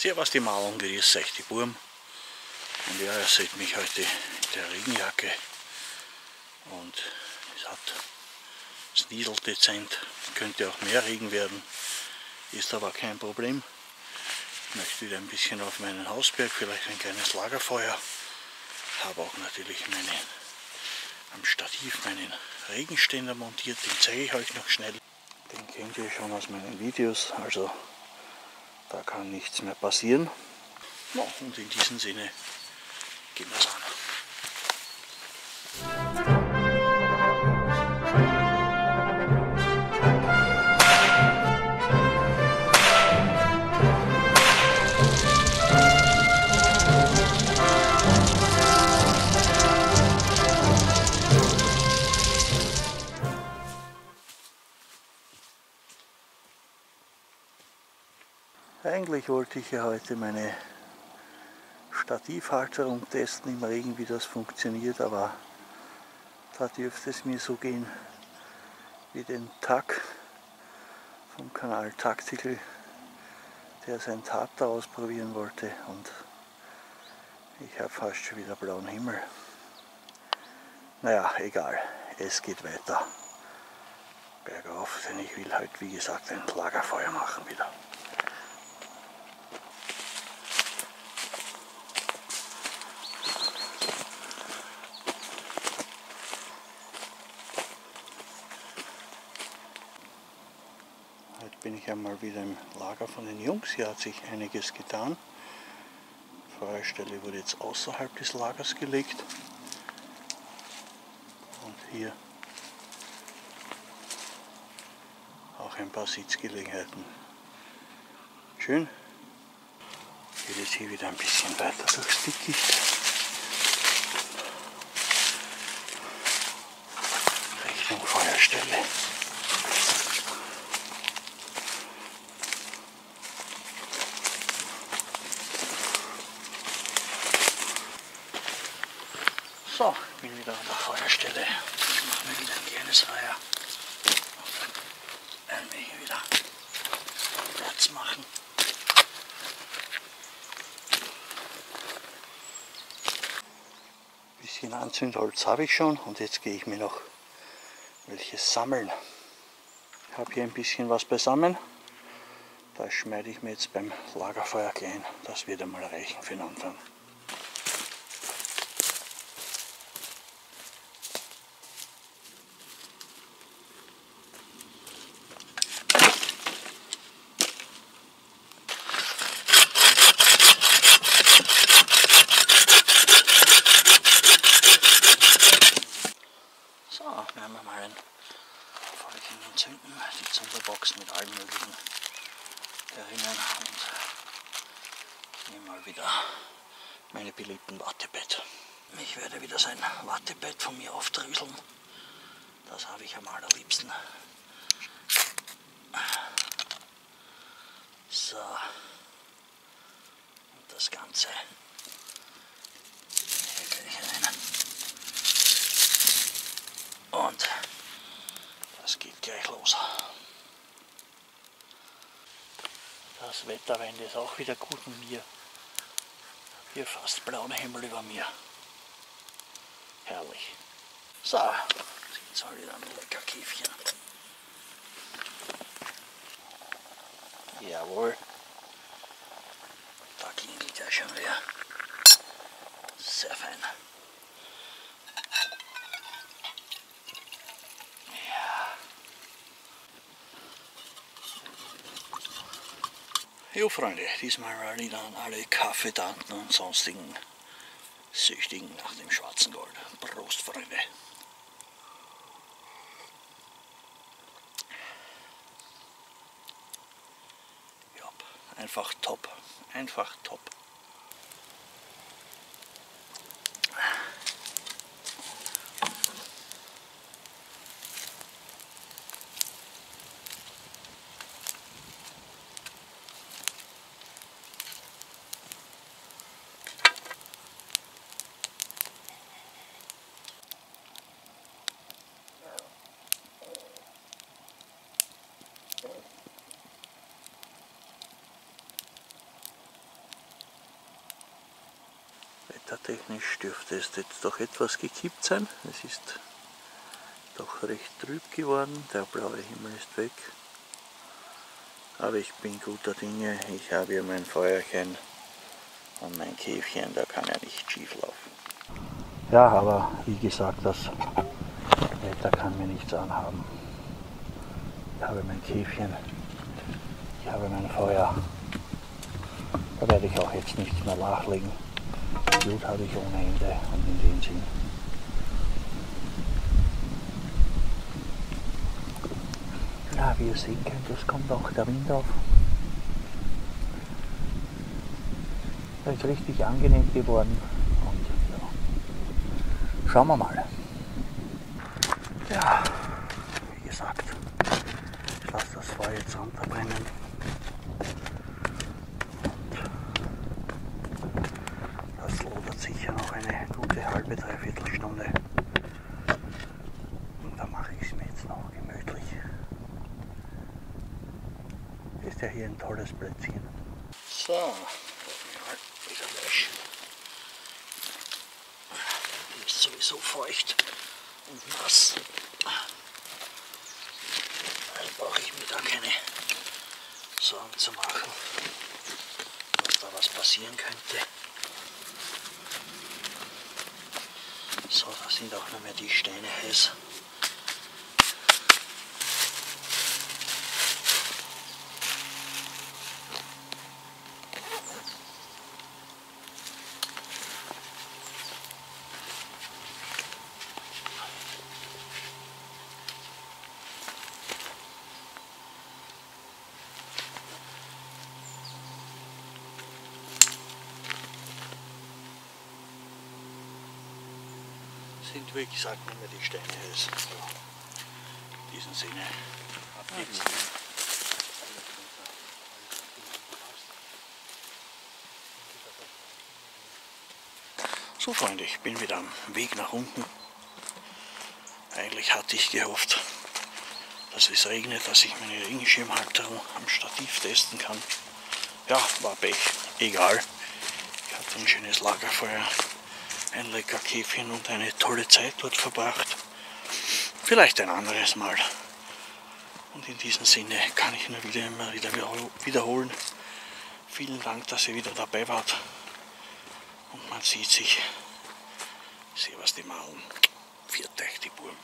Servus die Mauern, grüß euch die Burm. Und ja, ihr seht mich heute in der Regenjacke und es nieselt dezent, könnte auch mehr Regen werden, ist aber kein Problem. Ich möchte wieder ein bisschen auf meinen Hausberg, vielleicht ein kleines Lagerfeuer. Habe auch natürlich am Stativ meinen Regenständer montiert, den zeige ich euch noch schnell. Den kennt ihr schon aus meinen Videos, also da kann nichts mehr passieren. Ja, und in diesem Sinne gehen wir es an. Eigentlich wollte ich ja heute meine Stativhalterung testen im Regen, wie das funktioniert, aber da dürfte es mir so gehen wie den Tack vom Kanal Tactical, der sein Tab da ausprobieren wollte, und ich habe fast schon wieder blauen Himmel. Naja, egal, es geht weiter bergauf, denn ich will heute, wie gesagt, ein Lagerfeuer machen wieder. Heute bin ich einmal wieder im Lager von den Jungs. Hier hat sich einiges getan. Die Feuerstelle wurde jetzt außerhalb des Lagers gelegt. Und hier auch ein paar Sitzgelegenheiten. Schön. Geht jetzt hier wieder ein bisschen weiter durchs Dickicht. Richtung Feuerstelle. So, ich bin wieder an der Feuerstelle. Ich mache mir wieder ein kleines Feuer. Und dann werde ich wieder Platz machen. Ein bisschen Anzündholz habe ich schon und jetzt gehe ich mir noch welches sammeln. Ich habe hier ein bisschen was beisammen. Das schneide ich mir jetzt beim Lagerfeuer klein. Das wird einmal reichen für den Anfang. Werden wir mal ein Feuerchen entzünden, die Zunderbox mit allem möglichen erinnern, und nehme mal wieder meine beliebten Wattebett. Ich werde wieder sein Wattebett von mir aufdröseln. Das habe ich am allerliebsten. So, und das Ganze hier gleich rein. Und das geht gleich los. Das Wetterwende ist auch wieder gut mit mir. Hier fast blauer Himmel über mir. Herrlich. So, jetzt soll wieder ein lecker Käfchen. Jawohl. Da klingelt ja schon wieder. Sehr fein. Jo Freunde, diesmal rallen dann alle Kaffeetanten und sonstigen Süchtigen nach dem schwarzen Gold. Prost, Freunde! Ja, einfach top, einfach top. Wettertechnisch dürfte es jetzt doch etwas gekippt sein. Es ist doch recht trüb geworden, der blaue Himmel ist weg. Aber ich bin guter Dinge, ich habe hier mein Feuerchen und mein Käfchen, da kann ja nicht schief laufen. Ja, aber wie gesagt, das Wetter kann mir nichts anhaben. Ich habe mein Käfchen, ich habe mein Feuer. Da werde ich auch jetzt nichts mehr nachlegen. Blut habe ich ohne Ende und in dem Sinn. Ja, wie ihr sehen könnt, es kommt auch der Wind auf. Er ist richtig angenehm geworden und ja, schauen wir mal. Ja, wie gesagt, ich lasse das Feuer jetzt runterbrennen. Das lodert sicher noch eine gute halbe, dreiviertel Stunde. Und dann mache ich es mir jetzt noch gemütlich. Ist ja hier ein tolles Plätzchen. So, wieder löschen. Die ist sowieso feucht und nass. Also brauche ich mir da keine Sorgen zu machen, dass da was passieren könnte. So, da sind auch noch mehr die Steine heiß. Sind wie gesagt nicht mehr die Steine heiß. So, in diesem Sinne, ab geht's. So Freunde, ich bin wieder am Weg nach unten. Eigentlich hatte ich gehofft, dass es regnet, dass ich meine Regenschirmhalterung am Stativ testen kann. Ja, war Pech, egal. Ich hatte ein schönes Lagerfeuer, ein lecker Käfchen und eine tolle Zeit dort verbracht. Vielleicht ein anderes Mal. Und in diesem Sinne kann ich nur immer wieder wiederholen. Vielen Dank, dass ihr wieder dabei wart. Und man sieht sich. Servus die Maulen. Viert euch die Buben.